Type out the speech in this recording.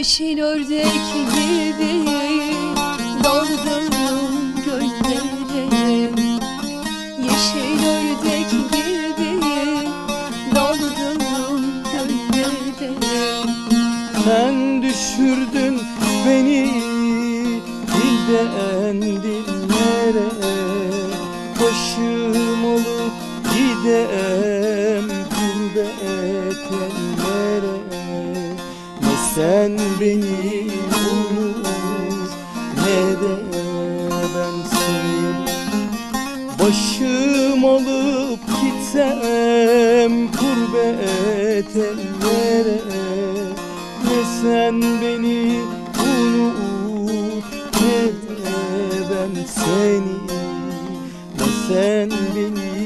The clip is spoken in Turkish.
Yeşil ördek gibi daldım göllere. Yeşil ördek gibi daldım göllere. Sen düşürdün beni dilden dillere. Başım olup gidem gurbet ellere. Ne sen beni unut ne de ben seni. Başım olup gitsem gurbet ellere. Ne sen beni unut ne de ben seni. Ne sen beni